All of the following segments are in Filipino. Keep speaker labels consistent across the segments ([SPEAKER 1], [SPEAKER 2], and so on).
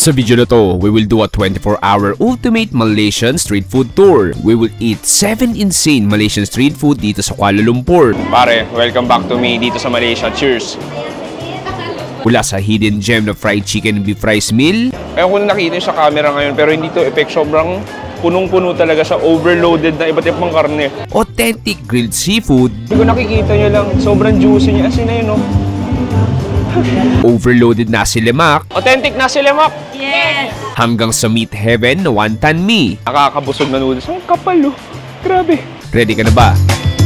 [SPEAKER 1] Sa video na to, we will do a 24-hour ultimate Malaysian street food tour. We will eat 7 insane Malaysian street food dito sa Kuala Lumpur.
[SPEAKER 2] Pare, welcome back to me dito sa Malaysia. Cheers!
[SPEAKER 1] Mula sa hidden gem na fried chicken and beef rice meal.
[SPEAKER 2] Ewan ko na nakita sa camera ngayon pero hindi to effect. Sobrang punong-puno talaga siya. Overloaded na iba't ibang karne.
[SPEAKER 1] Authentic grilled seafood.
[SPEAKER 2] Hindi ko nakikita nyo lang. Sobrang juicy niya. As in na yun, no?
[SPEAKER 1] Overloaded nasi lemak.
[SPEAKER 2] Authentic nasi lemak!
[SPEAKER 3] Yes!
[SPEAKER 1] Hanggang sa meat heaven na wonton mee.
[SPEAKER 2] Nakakabusog na noodles. Ang kapal, oh. Grabe.
[SPEAKER 1] Ready ka na ba?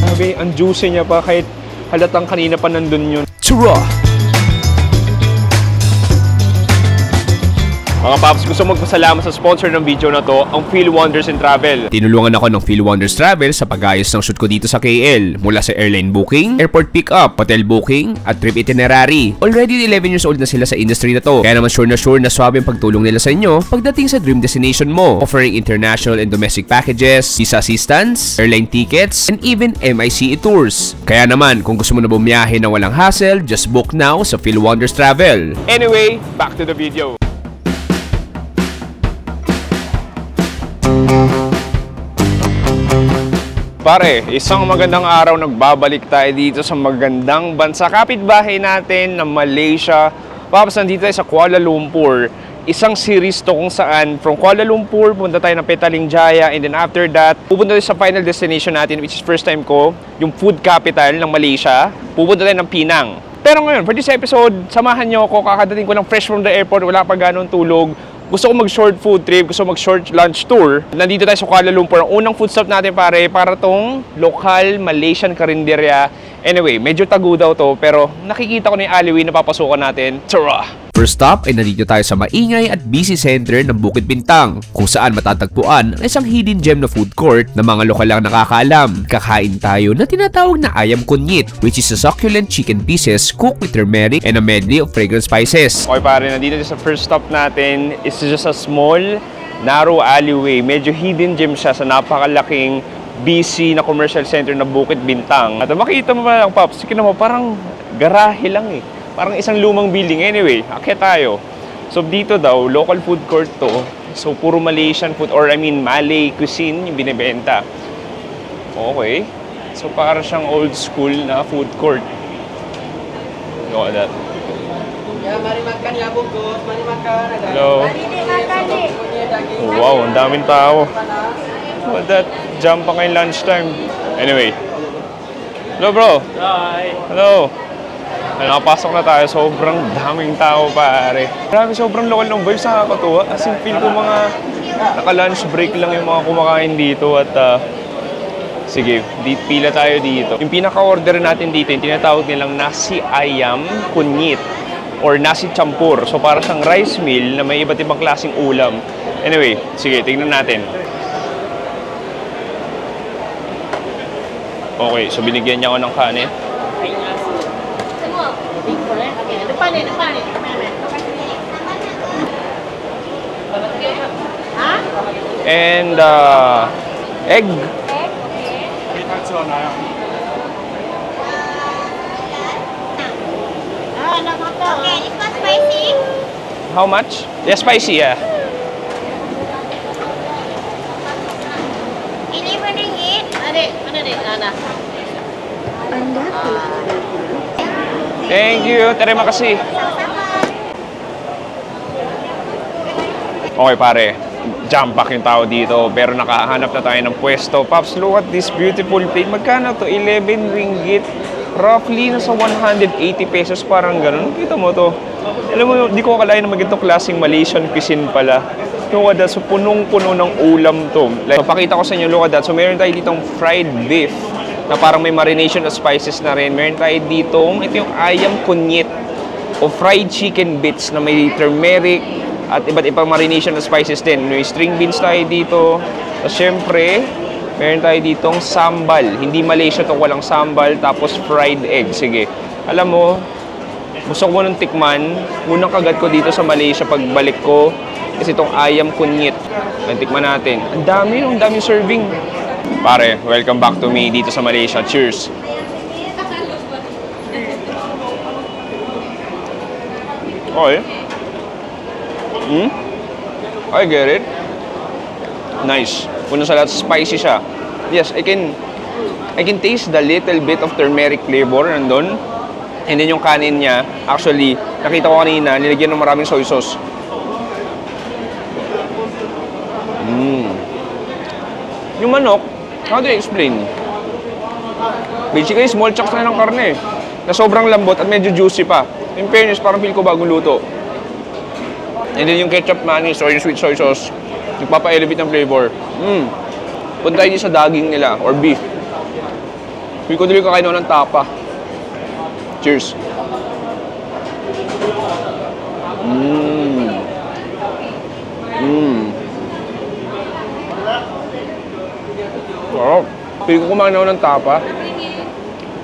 [SPEAKER 2] Grabe, ang juicy niya pa kahit halatang kanina pa nandun yun.
[SPEAKER 1] Churra!
[SPEAKER 2] Mga Paps, gusto magpasalamat sa sponsor ng video na to, ang Phil Wonders and Travel.
[SPEAKER 1] Tinulungan ako ng Phil Wonders Travel sa pag-ayos ng shoot ko dito sa KL. Mula sa airline booking, airport pick-up, hotel booking, at trip itinerary. Already 11 years old na sila sa industry na to. Kaya naman sure na swabe ang pagtulong nila sa inyo pagdating sa dream destination mo. Offering international and domestic packages, visa assistance, airline tickets, and even MICE tours. Kaya naman, kung gusto mo na bumiyahe na walang hassle, just book now sa Phil Wonders Travel.
[SPEAKER 2] Anyway, back to the video. Pare, isang magandang araw nagbabalik tayo dito sa magandang bansa. Kapitbahay natin na Malaysia. Paps, nandito tayo sa Kuala Lumpur. Isang series to kung saan from Kuala Lumpur, punta tayo ng Petaling Jaya. And then after that, pupunta tayo sa final destination natin, which is first time ko, yung food capital ng Malaysia. Pupunta tayo ng Penang. Pero ngayon, for this episode, samahan nyo ako. Kakadating ko lang fresh from the airport, wala pa ganong tulog. Gusto ko mag-short food trip, gusto ko mag-short lunch tour. Nandito tayo sa Kuala Lumpur. Ang unang food stop natin, pare, para tong local Malaysian karinderya. Anyway, medyo tago daw to, pero nakikita ko na yung alleyway na papasukan natin. Tara!
[SPEAKER 1] First stop ay nandito tayo sa maingay at busy center ng Bukit Bintang, kung saan matatagpuan ang isang hidden gem na food court na mga lokal lang nakakaalam. Kakain tayo na tinatawag na ayam kunyit, which is a succulent chicken pieces cooked with turmeric and a medley of fragrant spices.
[SPEAKER 2] Okay pare, nandito sa first stop natin. It's just a small, narrow alleyway. Medyo hidden gem siya sa napakalaking busy na commercial center na Bukit Bintang. At makita mo ba lang, Pops, sige naman, parang garahe lang eh. Parang isang lumang building. Anyway, akyat tayo. So dito daw, local food court to. So puro Malaysian food, or I mean Malay cuisine yung binibenta. Okay. So para siyang old school na food court. Look at that.
[SPEAKER 4] Mari makan ya bungkus, mari makan.
[SPEAKER 2] Hello. Oh, wow, ang daming tao. Look at that. Jump pa ngayong lunchtime. Anyway. Hello bro.
[SPEAKER 4] Hi.
[SPEAKER 2] Hello. Nakapasok na tayo, sobrang daming tao pare. Grabe, sobrang lokal ng vibes, nakakatuwa. As in, feel ko mga naka-lunch break lang yung mga kumakain dito at sige, pila tayo dito. Yung pinaka-order natin dito, yung tinatawag nilang nasi ayam kunyit or nasi champur. So para siyang rice meal na may iba't ibang klaseng ulam. Anyway, sige, tingnan natin. Okay, so binigyan niya ako ng kanin. And egg.
[SPEAKER 3] Okay, this one spicy.
[SPEAKER 2] How much? Yeah, spicy, yeah.
[SPEAKER 3] 11 ringgit. Adik, mana dik? Nana.
[SPEAKER 2] Thank you. Terima kasih. Okay pare, jump pack yung tao dito pero nakahanap na tayo ng pwesto. Pops, look at this beautiful plate. Magkano to? 11 ringgit. Roughly nasa 180 pesos, parang ganun. Kita mo to. Alam mo, di ko akalain na magintong klaseng Malaysian cuisine pala. Look at that. So punong-puno ng ulam to. Like, so, pakita ko sa inyo, look at that. So meron tayo ditong fried beef na parang may marination of spices na rin. Meron tayo ditong, ito yung ayam kunyit o fried chicken bits na may turmeric at iba't ibang marination of spices din. May string beans tayo dito. So syempre, meron tayo ditong sambal. Hindi Malaysia to, walang sambal. Tapos fried egg. Sige. Alam mo, gusto ko nung tikman. Unang kagat ko dito sa Malaysia pagbalik ko is itong ayam kunyit. Tikman natin. Ang daming serving. Pare, welcome back to me dito sa Malaysia. Cheers! Okay. Hmm? I get it. Nice. Una sa lahat, spicy siya. Yes, I can taste the little bit of turmeric flavor nandun. And then yung kanin niya, actually, nakita ko kanina, nilagyan ng maraming soy sauce. Yung manok, how do you explain? Basically, small chunks na ng karne. Na sobrang lambot at medyo juicy pa. In fairness, parang feel ko bagong luto. And then yung ketchup mayonnaise or yung sweet soy sauce, nagpapa-elevate ng flavor. Punta tayo sa daging nila or beef. Feel ko dili kakain ng tapa. Cheers. Sarap. Feel ko kumain ako ng tapa.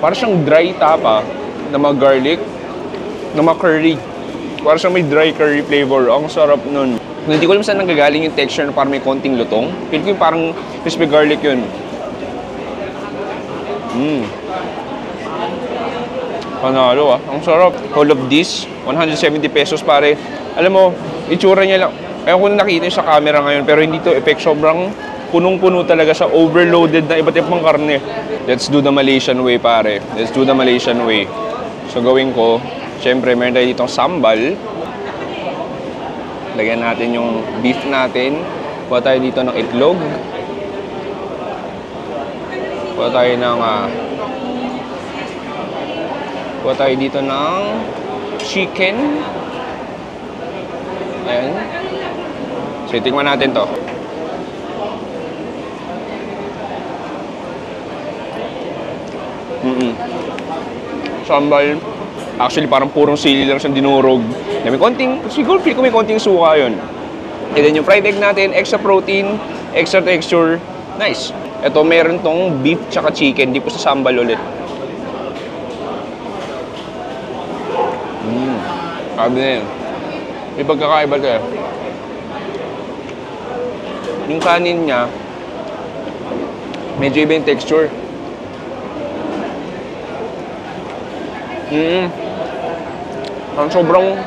[SPEAKER 2] Parang siyang dry tapa na mga garlic, na mga curry. Parang siyang may dry curry flavor. Ang sarap nun. Hindi ko alam saan nanggagaling yung texture na parang may konting lutong. Feel ko yung parang crispy garlic yun. Panalo ah. Ang sarap. All of this, 170 pesos pare. Alam mo, itsura niya lang. Ayaw ko na nakita yung sa camera ngayon pero hindi to effect. Sobrang punong-puno talaga sa overloaded na iba't ibang karne. Let's do the Malaysian way pare. Let's do the Malaysian way. So gawin ko, syempre meron tayo ditong sambal. Lagyan natin yung beef natin. Kuha tayo dito ng itlog. Kuha tayo ng kuha tayo dito ng chicken. Ayan. So, tingnan natin to. Sambal. Actually, parang purong sili lang siyang dinurog. May konting, siguro feel ko may konting suka yun. And then yung fried egg natin, extra protein, extra texture. Nice. Ito, meron tong beef tsaka chicken. Di po sa sambal ulit. Sabi na yun. May pagkakaiba to eh. Yung kanin niya, medyo iba yung texture. Ang sobrang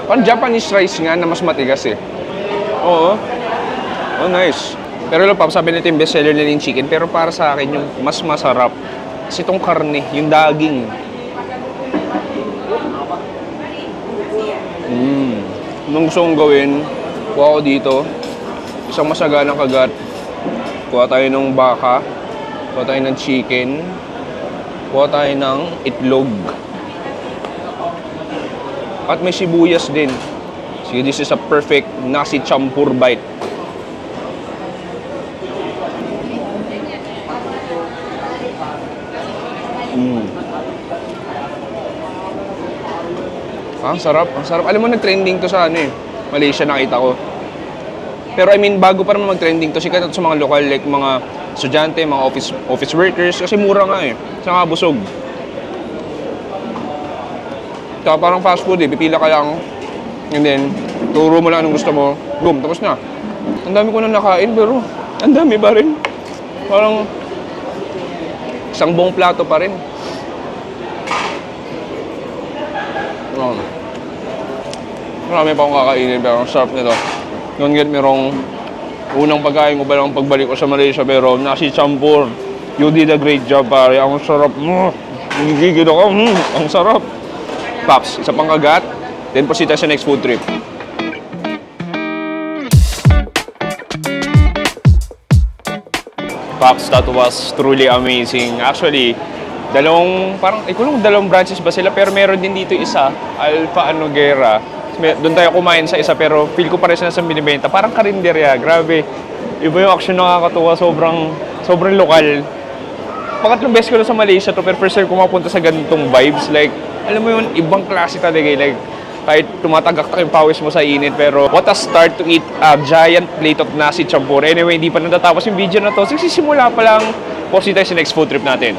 [SPEAKER 2] parang Japanese rice nga na mas matigas eh. Oo. Oh, nice. Pero Lopap, sabi nito yung bestseller nila yung chicken. Pero para sa akin, yung mas masarap. Kasi itong karne, yung daging. Nung gusto kong gawin, kuha ko dito. Isang masaganang kagat. Kuha tayo ng baka. Kuha tayo ng chicken. Kuha tayo ng itlog. At may sibuyas din. Sige, this is a perfect nasi champur bite. Ang sarap, ang sarap. Alam mo, nag-trending to sa Malaysia, nakita ko. Pero I mean, bago pa naman mag-trending to, sikat sa mga lokal, like mga estudyante, mga office workers, kasi mura nga eh. Saka busog. Saka parang fast food eh, pipila ka lang. And then, turo mo lang anong gusto mo. Boom, tapos na. Ang dami ko na nakain, pero ang dami pa rin. Parang isang buong plato pa rin. Marami pa akong kakainin, pero ang sarap nito. Don't get me wrong, unang pagkain ko pa lang pagbalik ko sa Malaysia, pero nasi champur. You did a great job, pare. Ang sarap. Gigigil ako. Ang sarap. Paps, isa pang kagat. Then proceed tayo sa next food trip. Paps, that was truly amazing. Actually, dalawang branches ba sila, pero meron din dito isa, Alpha Noguera. Doon tayo kumain sa isa, pero feel ko pares na sa binibenta. Parang karinderya, grabe. Iba yung action, nakakatuwa, sobrang lokal. Pangatlong beses ko na sa Malaysia to, pero first time ko mapunta sa ganitong vibes. Like, alam mo yun, ibang klase talaga. Like, kahit tumatagak yung pawis mo sa init, pero what a start to eat a giant plate of nasi champur. Anyway, hindi pa natatapos yung video na to. Sisimula pa lang, proceed tayo sa next food trip natin.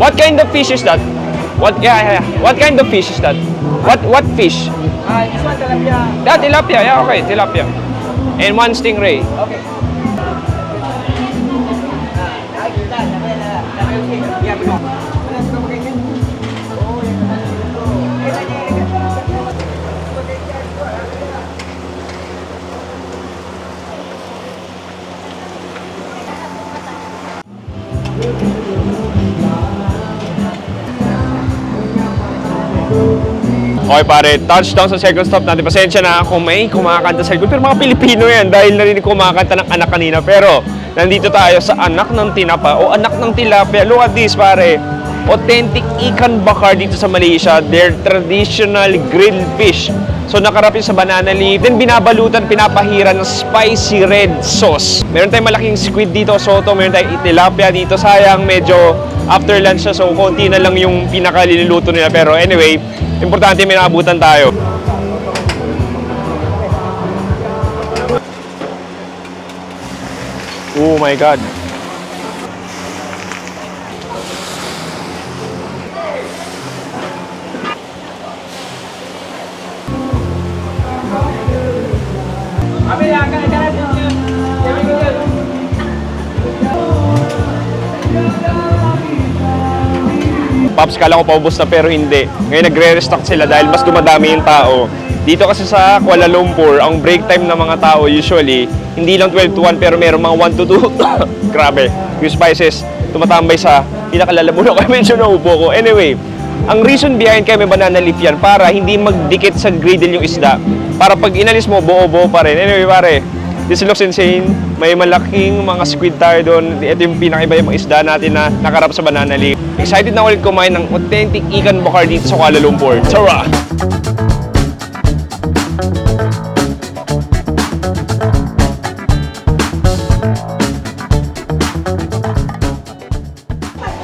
[SPEAKER 2] What kind of fish is that? What? Yeah. What kind of fish is that? What fish?
[SPEAKER 4] This one tilapia.
[SPEAKER 2] That tilapia. Yeah, okay, tilapia. And one stingray.
[SPEAKER 4] Okay.
[SPEAKER 2] Okay pare, touchdown sa second stop natin. Pasensya na kung may kumakanta sa likod. Pero mga Pilipino yan dahil narinig kumakanta ng anak kanina. Pero nandito tayo sa anak ng tinapa o anak ng tilapia. Look at this pare. Authentic ikan bakar dito sa Malaysia. Their traditional grilled fish. So nakarapin sa banana leaf. Then binabalutan, pinapahiran ng spicy red sauce. Meron tayong malaking squid dito, soto. Meron tayong tilapia dito. Sayang medyo after lunch na. So konti na lang yung pinakaliluluto nila. Pero anyway, importante may naabutan tayo. Oh my God. Pops, kala ko paubos na pero hindi. Ngayon nagre-restock sila dahil mas dumadami yung tao. Dito kasi sa Kuala Lumpur, ang break time ng mga tao usually, hindi lang 12 to 1 pero meron mga 1 to 2. Grabe. Yung spices, tumatambay sa pinakalalabo kaya medyo naubo ko. Anyway, ang reason behind kaya may banana leaf yan para hindi magdikit sa griddle yung isda. Para pag inalis mo, buo-buo pa rin. Anyway, pare, this looks insane. May malaking mga squid tayo doon. Ito yung pinakaiba yung mga isda natin na nakarap sa banana leaf. Excited na ulit kumain ng authentic ikan bakar dito sa Kuala Lumpur. Tara!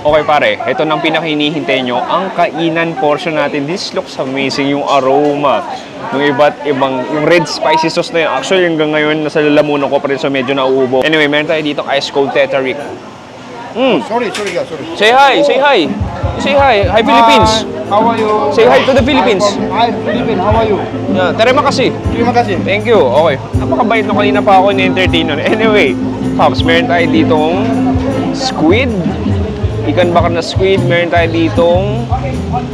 [SPEAKER 2] Okay pare, ito nang pinakahinihintay nyo, ang kainan portion natin. This looks amazing, yung aroma ng iba't ibang, yung red spicy sauce na yun. Actually, hanggang ngayon, nasa lalamunan ko pa rin, so medyo nauubo. Anyway, meron tayo dito ice cold Teta Rick.
[SPEAKER 5] Sorry, guys, sorry.
[SPEAKER 2] Say hi, say hi. Say hi. Hi, Philippines.
[SPEAKER 5] How are you?
[SPEAKER 2] Say hi to the Philippines.
[SPEAKER 5] Hi, Philippines. How are you?
[SPEAKER 2] Yeah, terima kasih.
[SPEAKER 5] Terima kasih.
[SPEAKER 2] Thank you. Okay. Napakabait na kanina pa ako ni-entertain nun. Anyway, Pops, meron tayo ditong squid. Ikan bakar na squid. Meron tayo ditong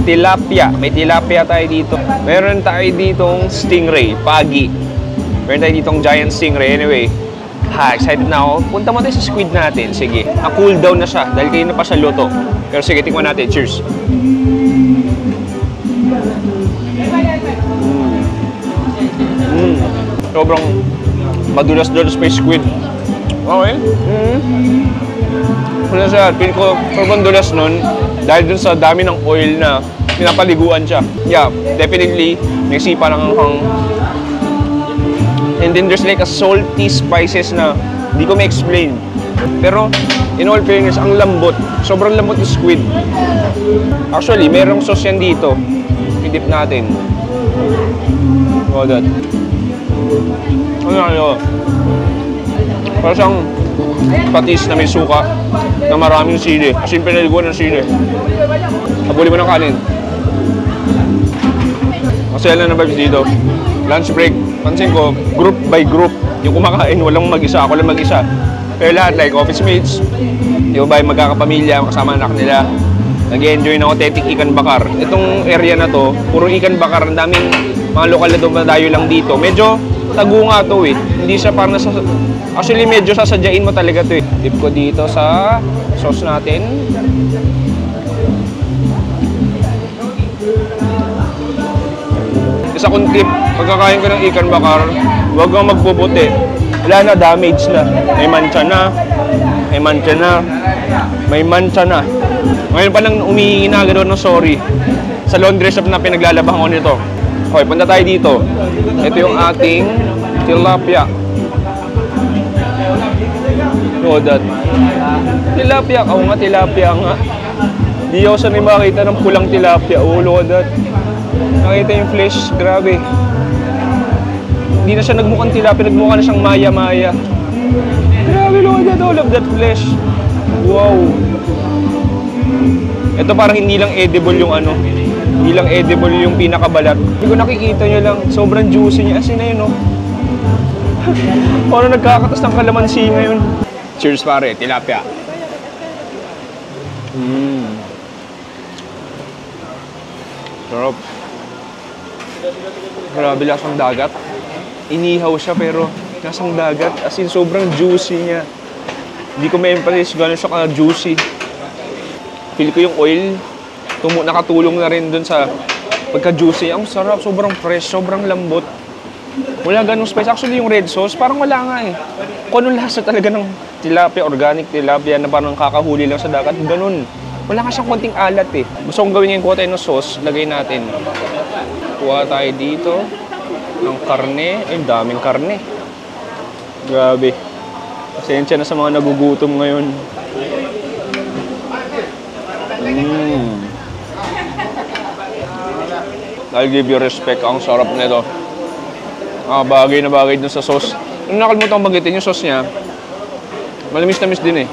[SPEAKER 2] tilapia. May tilapia tayo dito. Meron tayo ditong stingray, pagi. Meron tayo ditong giant stingray. Anyway, excited na ako. Punta mo tayo sa squid natin. Sige. Cool down na siya dahil kayo na pa siya luto. Pero sige, tingnan natin. Cheers. Sobrang madulas-dulas pa yung squid. Okay. Ano siya, pili ko sobrang dulas nun dahil dun sa dami ng oil na pinapaliguan siya. Yeah, definitely, nagsipa ng hanghang. And then there's like a salty spices na hindi ko ma-explain. Pero, in all fairness, ang lambot. Sobrang lambot yung squid. Actually, merong sauce yan dito. I-dip natin. Oh, that. Ano? Parang siyang patis na may suka na maraming sili. As in, pinaliguan ng sili. Habuli mo ng kanin. Masaya lang na vibes dito. Lunch break. Pansin ko, group by group. Yung kumakain, walang mag-isa. Ako lang mag-isa. Pero lahat, like office mates, yung ba yung magkakapamilya, kasama anak nila, nag-enjoy ng authentic ikan bakar. Itong area na to, puro ikan bakar. Ang daming mga lokal na dumadayo lang dito. Medyo tagunga to eh. Hindi siya parang nasa... Actually, medyo sasadyain mo talaga to eh. Dip ko dito sa sauce natin. Isa kong tip, pagkakain ko ng ikan bakar, huwag kang magpuputi. Wala na, damage na. May mancha na. May mancha na. May mancha na. Ngayon pa lang umihingi na agad ng sorry. Sa laundry shop na pinaglalabahan ko nito. Okay, punta tayo dito. Ito yung ating tilapia. Look at that. Tilapia. Oo nga, tilapia nga. Di ako sanay makita ng pulang tilapia. Oh, look at that. Nakita yung flesh. Grabe. Hindi na siya nagmukhang tilapia. Nagmukha na siyang maya-maya. Grabe, look at that. All of that flesh. Wow. Ito parang hindi lang edible yung ano. Hindi lang edible yung pinakabalat. Hindi ko nakikita nyo lang. Sobrang juicy niya. Asin na yun, no? Parang nagkakatas ng kalamansi ngayon. Cheers, pare. Tilapia. Sarap. Grabe, lasang dagat. Inihaw siya pero lasang dagat. As in, sobrang juicy niya. Hindi ko ma-emphasize gano'n siya ka-juicy. Feel ko yung oil, nakatulong na rin dun sa pagka-juicy. Ang sarap, sobrang fresh, sobrang lambot. Wala ganong spice. Actually, yung red sauce, parang wala nga eh. Kung anong lasa talaga ng tilapia, organic tilapia na parang kakahuli lang sa dagat, ganun. Wala nga siyang konting alat eh. Gusto kong gawin yung kuha tayo ng sauce, lagay natin. Kuha tayo dito ng karne. Daming karne. Grabe. Pasensya na sa mga nagugutom ngayon. I'll give you respect. Ang sarap nito. Bagay na bagay dun sa sauce. Nung nakalimutan kong bagitin yung sauce niya, malamis-tamis din eh.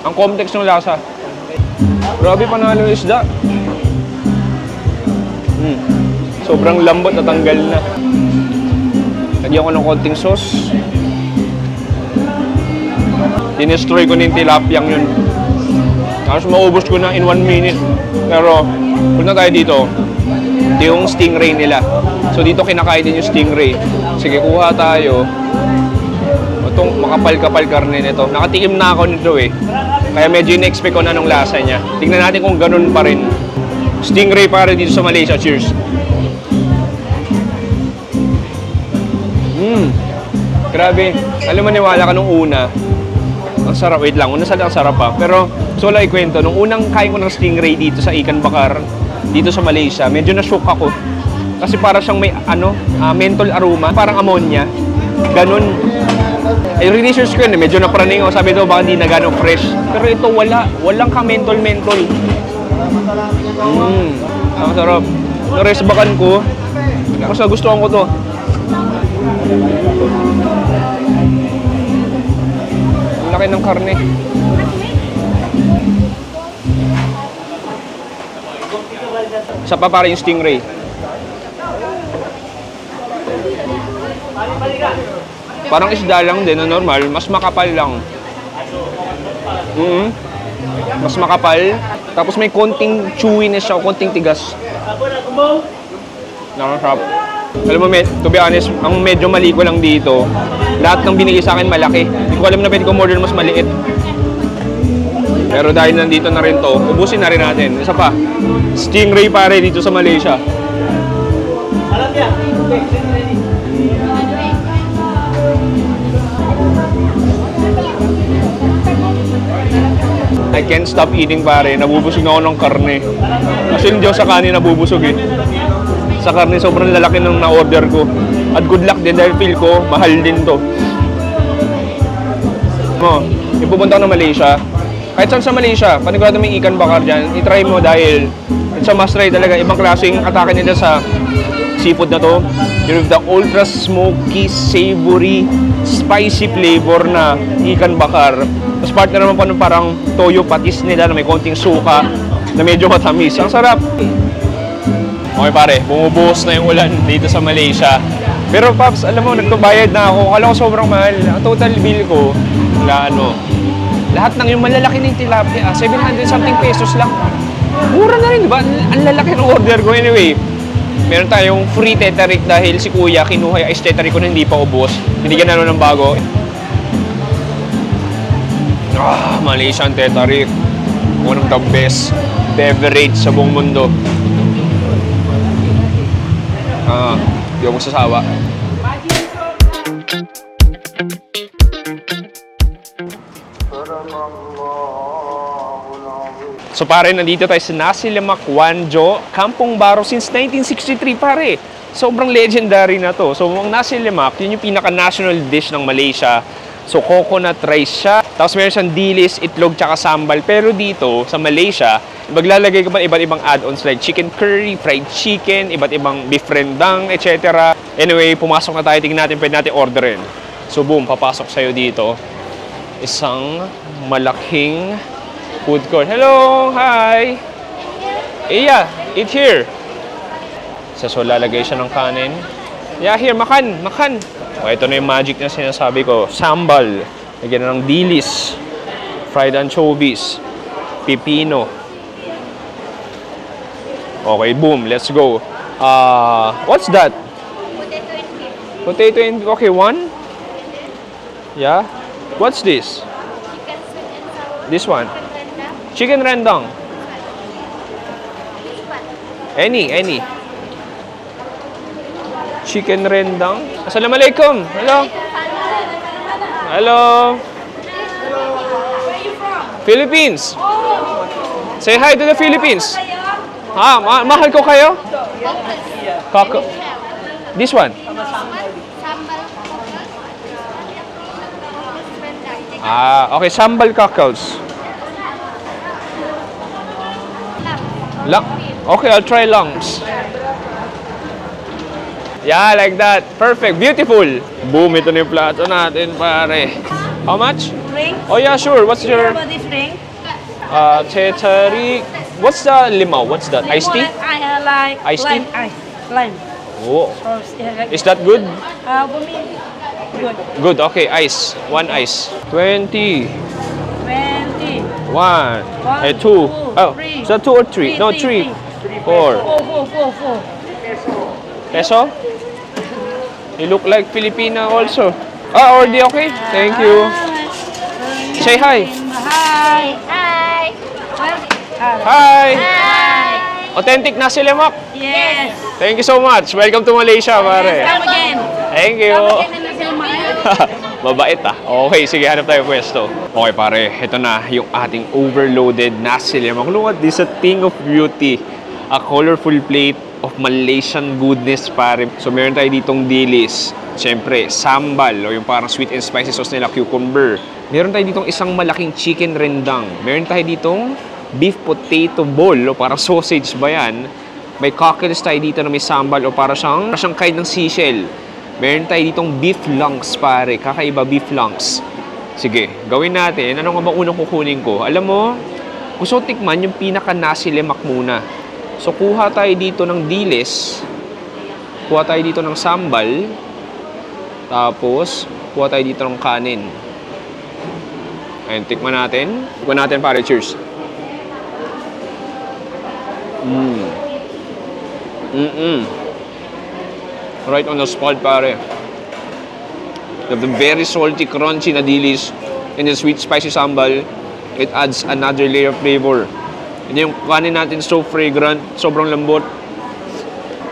[SPEAKER 2] Ang complex ng lasa. Grabe, panalo yung isda. Sobrang lambot at tanggal na. Lagyan ko ng konting sauce. Dinestroy ko na yung tilapiyang yun. Tapos maubos ko na in 1 minute. Pero, punta tayo dito. Ito yung stingray nila. So dito kinakain din yung stingray. Sige, kuha tayo. Itong makapal-kapal karne nito. Nakatikim na ako nito eh. Kaya medyo in-expect ko na nung lasa niya. Tingnan natin kung ganun pa rin. Stingray pa rin dito sa Malaysia. Cheers. Grabe. Alam mo, maniwala ka nung una. Ang sarap. Wait lang. Una ang sarap pa. Pero, so wala ikwento. Nung unang kain ko ng stingray dito sa Ikan Bakar, dito sa Malaysia, medyo na-shock ako. Kasi para siyang may menthol aroma. Parang ammonia. Ganun. Ay, research ko yun. Medyo napraning ako. Sabi ito, baka hindi na gano'ng fresh. Pero ito, wala. Walang ka-menthol-menthol. Ang sarap. Naresbakan ko. Mas nagustuhan ko to. Ang laki ng karne. Isa pa para yung stingray. Parang isda lang din na normal, mas makapal lang. Mas makapal. Tapos may konting chewiness siya, konting tigas. Nakakasarap. Alam mo, to be honest, ang medyo mali ko lang dito, lahat ng binigay sa akin malaki. Hindi ko alam na pwede ko order mas maliit. Pero dahil nandito na rin to, ubusin na rin natin. Isa pa, stingray pare dito sa Malaysia. I can't stop eating pare. Nabubusog ako ng karne. Kasi hindi ako sa kanin nabubusog eh. Sa karne sobrang lalaki ng na-order ko. At good luck din dahil feel ko mahal din to. Ipupunta ko ng Malaysia. Kahit saan sa Malaysia, panigurado may Ikan Bakar dyan, itry mo dahil it's a must try talaga. Ibang klaseng atake nila sa seafood na to. You have the ultra smoky, savory, spicy flavor na Ikan Bakar. Tapos partner naman pa ng parang toyo patis nila na may konting suka na medyo matamis. Ang sarap! Okay pare, bumubuhos na yung ulan dito sa Malaysia. Pero Pops, alam mo, nagtubayad na ako. Akala ko sobrang mahal. Ang total bill ko, lahat ng yung malalaki ng tilapia, 700 something pesos lang. Mura na rin, diba? Ang lalaki ng order ko. Anyway, meron tayong free tetarik dahil si Kuya kinuha yung ice tetarik ko na hindi pa ubos. Binigyan na ng bago. Malaysian tetarik. One of the best beverage sa buong mundo. Di ako magsasawa. So pare, nandito tayo sa Nasi Lemak Wanjo, Kampong Baro since 1963 pare. Sobrang legendary na to. So ang Nasi Lemak, yun yung pinaka-national dish ng Malaysia. So coconut rice siya. Tapos meron siyang dilis, itlog, tsaka sambal. Pero dito sa Malaysia, maglalagay ka pa iba't ibang add-ons like chicken curry, fried chicken, iba't ibang beef rendang, etc. Anyway, pumasok na tayo. Tingnan natin, pwede natin orderin. So boom, papasok sa'yo dito. Isang malaking food court. Hello! Hi! Yeah, eat here. So lalagay siya ng kanin. Yeah, here, makan. O, ito na yung magic na sinasabi ko. Sambal. Lagyan na ng dilis. Fried anchovies. Pipino. Okay, boom. Let's go. What's that?
[SPEAKER 3] Potato and beef.
[SPEAKER 2] Potato and... Okay, one. Yeah. What's this?
[SPEAKER 3] Chicken sweet and sour.
[SPEAKER 2] This one.
[SPEAKER 3] Chicken rendang.
[SPEAKER 2] Chicken rendang.
[SPEAKER 3] Which one?
[SPEAKER 2] Any. Chicken rendang. Assalamualaikum. Hello. Hello.
[SPEAKER 3] Where are you from?
[SPEAKER 2] Philippines.
[SPEAKER 3] Oh.
[SPEAKER 2] Say hi to the Philippines. Mahal ko kayo? Kako. This one.
[SPEAKER 3] Sambal rendang.
[SPEAKER 2] Okay, sambal cockles. Okay, I'll try lungs. Yeah, like that. Perfect. Beautiful. Boom, ito na yung plato natin, pare. How much?
[SPEAKER 6] Drink?
[SPEAKER 2] Oh yeah, sure. What's
[SPEAKER 6] You
[SPEAKER 2] your
[SPEAKER 6] know about this drink?
[SPEAKER 2] tetari? What's the limau? What's that? Iced tea?
[SPEAKER 6] I like
[SPEAKER 2] Iced tea?
[SPEAKER 6] lime. Ice. Lime.
[SPEAKER 2] Oh.
[SPEAKER 6] Or, like,
[SPEAKER 2] Is that good?
[SPEAKER 6] for me, good.
[SPEAKER 2] Good. Okay, ice. One ice. 20.
[SPEAKER 6] 20.
[SPEAKER 2] One.
[SPEAKER 6] One,
[SPEAKER 2] Two.
[SPEAKER 6] two,
[SPEAKER 2] Oh,
[SPEAKER 6] three.
[SPEAKER 2] is that 2 or 3? No, 3. 4.
[SPEAKER 6] 4.
[SPEAKER 2] Peso? You look like Filipina also. Already okay? Thank you. Say hi.
[SPEAKER 6] Hi.
[SPEAKER 3] Hi.
[SPEAKER 2] Hi.
[SPEAKER 3] Hi.
[SPEAKER 2] Authentic nasi lemak.
[SPEAKER 6] Yes.
[SPEAKER 2] Thank you so much. Welcome to Malaysia, pare.
[SPEAKER 6] Come again.
[SPEAKER 2] Thank you.
[SPEAKER 6] Come again na sila
[SPEAKER 2] Mabait ah. Okay, sige, hanap tayo pwesto. Okay pare, ito na yung ating overloaded nasi lemak. Look at this, a thing of beauty. A colorful plate of Malaysian goodness, pare. So meron tayo ditong dilis. Siyempre, sambal o yung parang sweet and spicy sauce nila, cucumber. Meron tayo ditong isang malaking chicken rendang. Meron tayo ditong beef potato bowl o parang sausage ba yan. May cockles tayo dito na may sambal o parang siyang kain ng seashell. Meron tayo ditong beef lungs, pare. Kakaiba, beef lungs. Sige, gawin natin. Ano nga ba unang kukunin ko? Alam mo, gusto ko tikman yung pinaka nasi lemak muna. So, kuha tayo dito ng dilis. Kuha tayo dito ng sambal. Tapos, kuha tayo dito ng kanin. Ayun, tikman natin. Tikman natin, pare. Cheers. Right on the spot, pare. The very salty, crunchy na dilis and the sweet, spicy sambal. It adds another layer of flavor. And yung kanin natin so fragrant, sobrang lambot.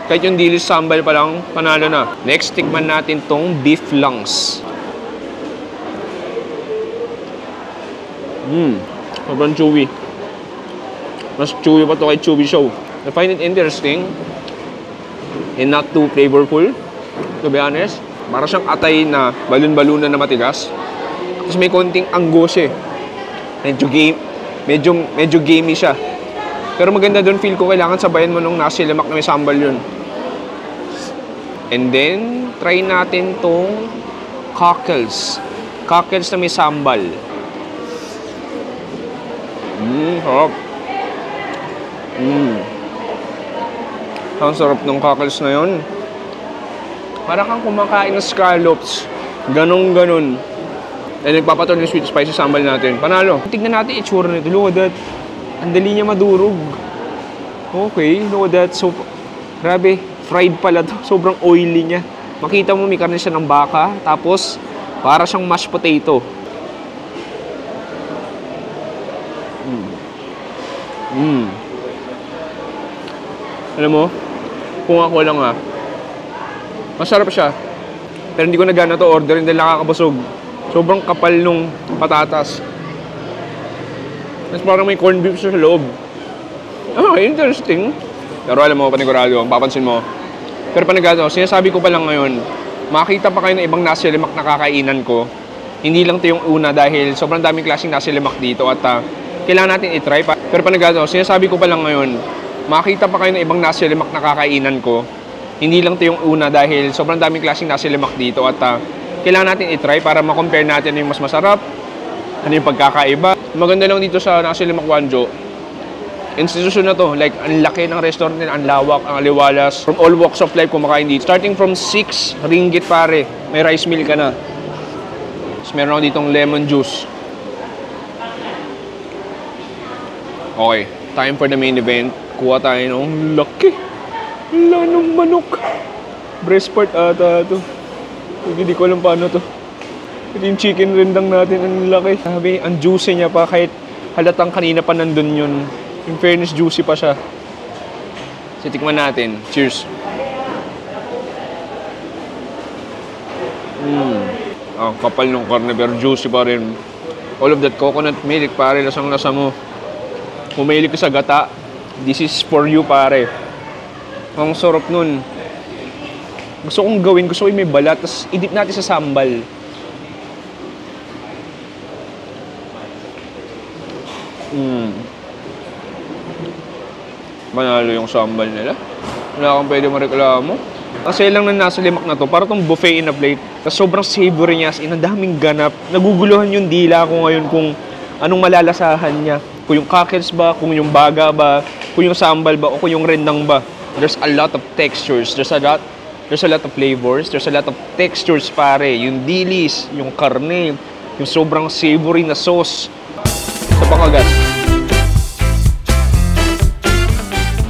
[SPEAKER 2] Kahit yung dilis sambal pa lang, panalo na. Next, tikman natin tong beef lungs. Sobrang chewy. Mas chewy pa to kay Chewy Show. I find it interesting and not too flavorful, to be honest. Para siyang atay na balon-balunan na matigas. Tapos may konting anggos eh. Medyo gamey siya. Pero maganda doon, feel ko kailangan sabayan mo nung nasi lemak na may sambal yun. And then, try natin tong cockles. Cockles na may sambal. Sarap. Ang sarap ng cockles na yun. Para kang kumakain ng scallops. Ganon. And nagpapatol yung sweet spicy sambal natin. Panalo. Tignan natin itsura nito. Look at that. Ang dali niya madurog. Okay, look at that. So, grabe. Fried pala to. Sobrang oily niya. Makita mo may karne siya ng baka. Tapos, para siyang mashed potato. Alam mo, kung ako lang masarap siya. Pero hindi ko na gana to orderin dahil nakakabusog. Sobrang kapal nung patatas. Mas parang may corned beef sa loob. Interesting. Pero alam mo, panigurado, papansin mo. Pero panigurado, sinasabi ko pa lang ngayon, makita pa kayo ng ibang nasi lemak na kakainan ko. Hindi lang ito yung una dahil sobrang daming klaseng nasi lemak dito at kailangan natin i-try pa. Pero panigurado, sinasabi ko pa lang ngayon, makita pa kayo ng ibang nasi lemak na kakainan ko. Hindi lang ito yung una dahil sobrang daming klaseng nasi lemak dito at kailangan natin i-try para ma-compare natin yung mas masarap, ano yung pagkakaiba. Maganda lang dito sa nasi lemak Wanjo, Institution na to. Like, ang laki ng restaurant nila, ang lawak, ang aliwalas. From all walks of life kumakain dito. Starting from 6 ringgit pare, may rice meal ka na. Tapos meron ako ditong lemon juice. Okay, time for the main event. Kuha tayo ng laki. Wala ng manok. Breast part ata ito. Hindi ko alam paano to. Ito yung chicken rendang natin, ang laki. Sabi, ang juicy niya pa kahit halatang kanina pa nandun yun. In fairness, juicy pa siya. So, tikman natin. Cheers. Ang kapal ng karne pero juicy pa rin. All of that coconut milk, pare, lasang-lasa mo. Pumahilig ka sa gata. This is for you, pare. Ang sarap nun. Gusto kong gawin, gusto ko yung may balat, tapos idip natin sa sambal. Manalo yung sambal nila. Wala kang pwede mareklamo. Kasi lang na nasa limak na to, para tong buffet in a plate. Tapos sobrang savory niya, as in, ang daming ganap. Naguguluhan yung dila ko ngayon kung anong malalasahan niya. Kung yung cockles ba, kung yung baga ba, kung yung sambal ba, o kung yung rendang ba. There's a lot of textures. There's a lot of flavors. There's a lot of textures, pare. Yung dilis, yung karne, yung sobrang savory na sauce. Sa pangagat.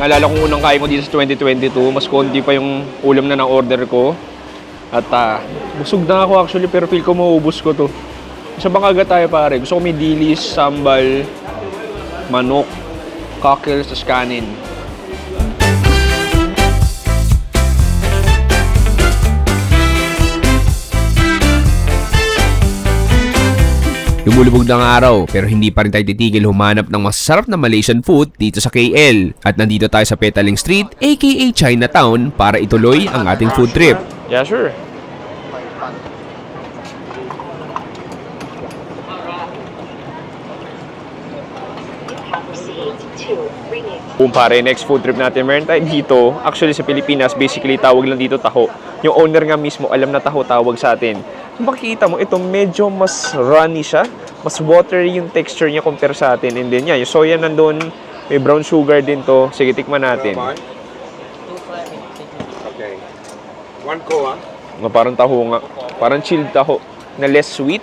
[SPEAKER 2] Naalala kong unang kain ko dito sa 2022, mas konti pa yung ulam na na-order ko. At busog na ako actually, pero feel ko maubos ko to. Sa Bangagat tayo pare, gusto ko may dilis, sambal, manok, cockles, tas kanin.
[SPEAKER 1] Lumulubog ng araw pero hindi pa rin tayo titigil humanap ng masarap na Malaysian food dito sa KL. At nandito tayo sa Petaling Street aka Chinatown para ituloy ang ating food trip.
[SPEAKER 2] Yeah, sure. Pare, next food trip natin, meron tayo dito. Actually sa Pilipinas, basically tawag lang dito taho. Yung owner nga mismo, alam na taho tawag sa atin. Kung makikita mo, ito medyo mas runny siya. Mas watery yung texture niya compare sa atin. And then yung soya nandun, may brown sugar din to. Sige, tikman natin.
[SPEAKER 5] Okay. One ko,
[SPEAKER 2] Parang taho nga. Parang chilled taho. Na less sweet.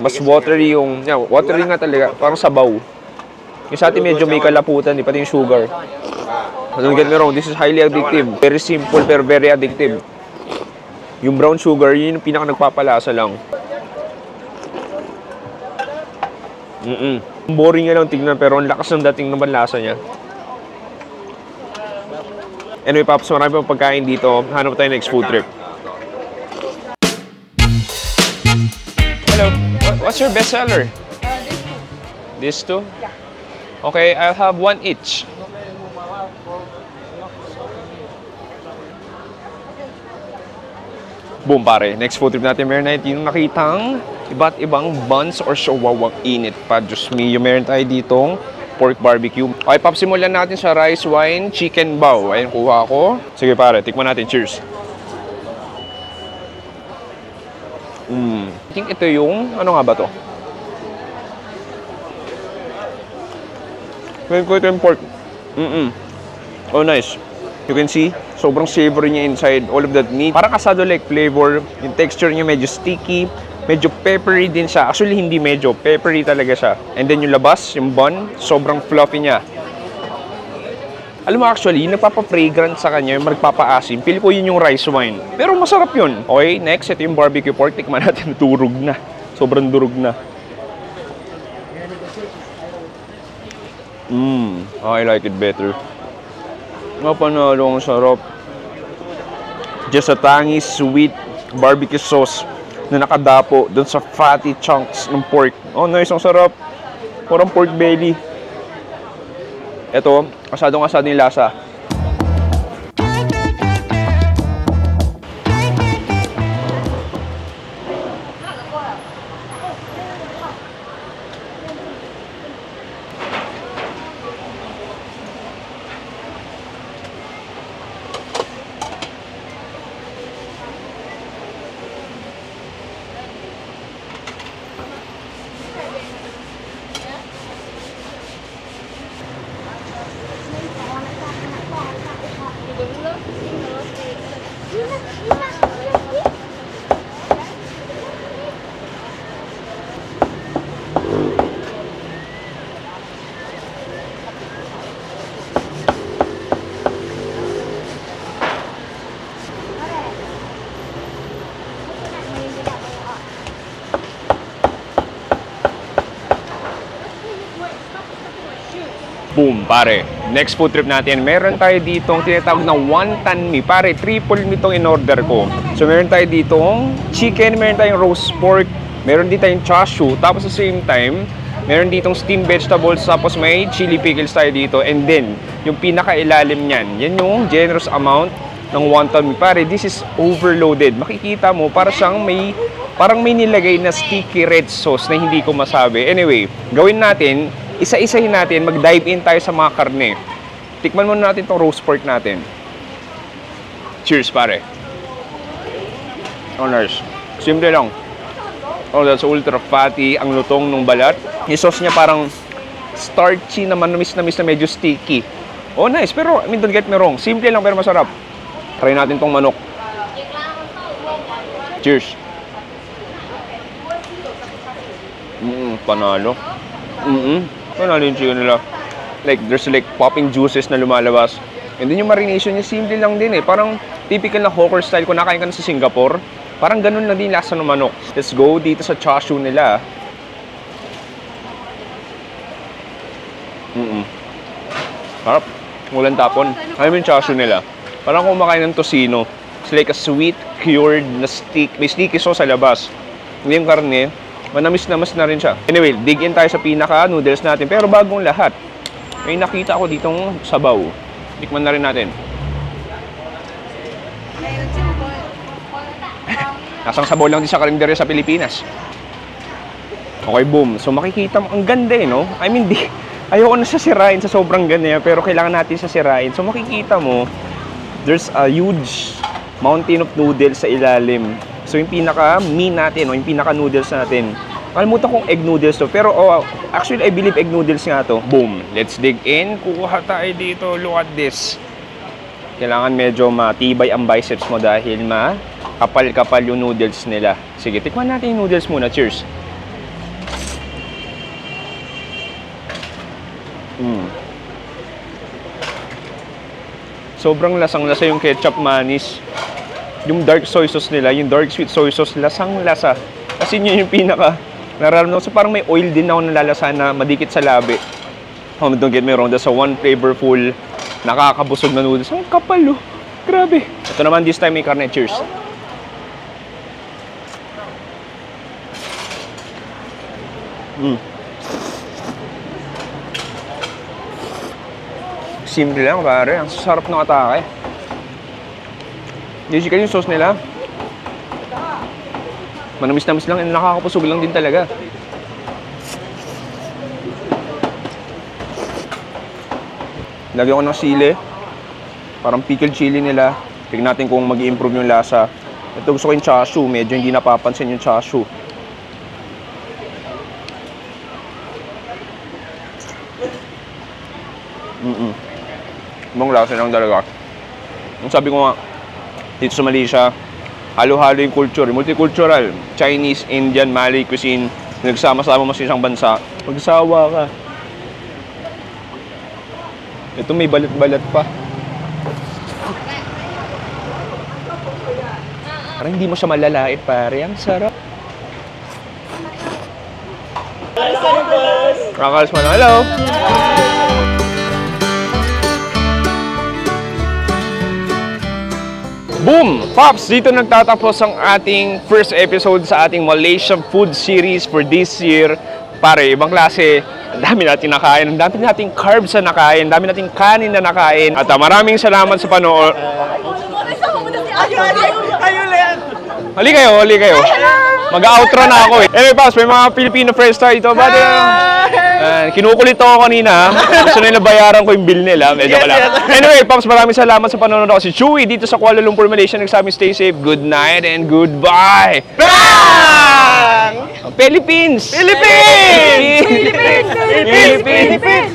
[SPEAKER 2] Mas watery yung, watery nga talaga. Parang sabaw. Yung sa atin medyo may kalaputan, pati yung sugar. Don't get me wrong, this is highly addictive. Very simple pero very addictive. Yung brown sugar, yun yung pinaka nagpapalasa lang. Boring nga lang tignan pero ang lakas ng dating naman lasa niya. Anyway, Paps, marami pang pagkain dito. Hanap tayo next food trip. Hello, what's your best seller? This two? Okay, I'll have one each. Boom, pare. Next food trip natin, meron na yung nakitang iba't ibang buns or shawawang init pa. Diyos mio, meron tayo ditong pork barbecue. Okay, Pop, simulan natin sa rice wine chicken bao. Ayun, kuha ko. Sige, pare. Tikman natin. Cheers. I think ito yung, ano nga ba to? Well, ko ito yung pork. Oh, nice. You can see, sobrang savory niya inside all of that meat. Parang asado-like flavor. Yung texture niya medyo sticky, medyo peppery din siya. Actually, hindi medyo. Peppery talaga siya. And then yung labas, yung bun, sobrang fluffy niya. Alam mo actually, yung nagpapa-fragrant sa kanya, yung magpapa-asim, feel ko yun yung rice wine. Pero masarap yun. Okay, next, ito yung barbecue pork. Tikman natin, durog na. Sobrang durog na. I like it better. Panalo, ang sarap. Just a tangy, sweet barbecue sauce na nakadapo dun sa fatty chunks ng pork. Oh, nice. Ang sarap. Parang pork belly. Ito, asadong-asado yung lasa. Boom, pare. Next food trip natin, meron tayo ditong tinatawag na wonton mee. Pare, triple meat tong in-order ko. So, meron tayo ditong chicken, meron tayong roast pork, meron din tayong chashu. Tapos, sa same time, meron ditong steamed vegetables, tapos may chili pickles tayo dito. And then, yung pinaka-ilalim niyan, yan yung generous amount ng wonton mee. Pare, this is overloaded. Makikita mo, parang may nilagay na sticky red sauce na hindi ko masabi. Anyway, gawin natin, isa-isahin natin, mag-dive in tayo sa mga karne. Tikman muna natin itong roast pork natin. Cheers, pare. Oh, nice. Simple lang. Oh, that's ultra fatty. Ang lutong ng balat. Yung sauce niya parang starchy na manamis-namis na medyo sticky. Oh, nice. Pero, I mean, don't get me wrong. Simple lang pero masarap. Try natin tong manok. Cheers. Panalo. Panalo yung chicken nila. Like, there's like popping juices na lumalabas. And then yung marination niya, simple lang din eh. Parang typical na hawker style kung nakain ka na sa Singapore. Parang ganun na din lasa ng manok. Let's go dito sa chashu nila. Harap. Walang tapon. Ano yung chashu nila? Parang kumakain ng tocino. It's like a sweet, cured na stick. May sticky sauce sa labas. Hindi yung karne. Manamis-namas na rin siya. Anyway, dig in tayo sa pinaka-noodles natin. Pero bagong lahat, may nakita ako ditong sabaw. Tikman na rin natin. Nasang sabaw lang din sa karinderya sa Pilipinas. Okay, boom. So makikita mo, ang ganda eh, no? I mean, ayoko na sasirain sa sobrang ganda, pero kailangan natin sasirain. So makikita mo, there's a huge mountain of noodles sa ilalim. So yung pinaka-mee natin, o yung pinaka-noodles natin. Kalimutan kong egg noodles to. Pero actually, I believe egg noodles nga to. Boom. Let's dig in. Kukuha tayo dito. Look at this. Kailangan medyo matibay ang biceps mo dahil kapal-kapal yung noodles nila. Sige, tikman natin yung noodles muna. Cheers. Sobrang lasang-lasa yung ketchup manis. Yung dark soy sauce nila, yung dark sweet soy sauce, lasang-lasa. Kasi yun yung pinaka nararamdaman. So parang may oil din ako nalalasa na madikit sa labi. Don't get me wrong, that's a one flavorful, nakakabusog na noodles. Ang kapal, oh. Grabe. Ito naman, this time may karne. Cheers. Simple lang, pare. Ang sarap ng atake. Basically, yung sauce nila, manamis-namis lang, and nakakapusog lang din talaga. Lagyan ko ng sili. Parang pickled chili nila. Tignan natin kung mag-i-improve yung lasa. Ito gusto ko yung chashu. Medyo hindi napapansin yung chashu. Ibang lasa lang talaga. Ang sabi ko nga, dito sa Malaysia, halo-halo yung culture, multicultural, Chinese, Indian, Malay cuisine, nagsama-sama mo sa isang bansa. Magsawa ka. Ito may balat-balat pa. Parang hindi mo siya malalait, pare. Ang sarap. Rakals mo na. Hello! Boom! Pops! Dito nagtatapos ang ating first episode sa ating Malaysian food series for this year. Pare, ibang klase. Ang dami natin nakain. Ang dami nating carbs na nakain. Ang dami nating kanin na nakain. At maraming salamat sa panood. Hali kayo. Mag-outro na ako eh. Anyway, Pops, may mga Filipino friends tayo dito. Kinukulit ako kanina. Gusto nila bayaran ko yung bill nila. Medyo ka lang. Anyway, Pops, maraming salamat sa panonood ako. Si Chewy dito sa Kuala Lumpur, Malaysia. Nagsabi, stay safe, good night, and goodbye. Bang! Philippines! Philippines! Philippines! Philippines!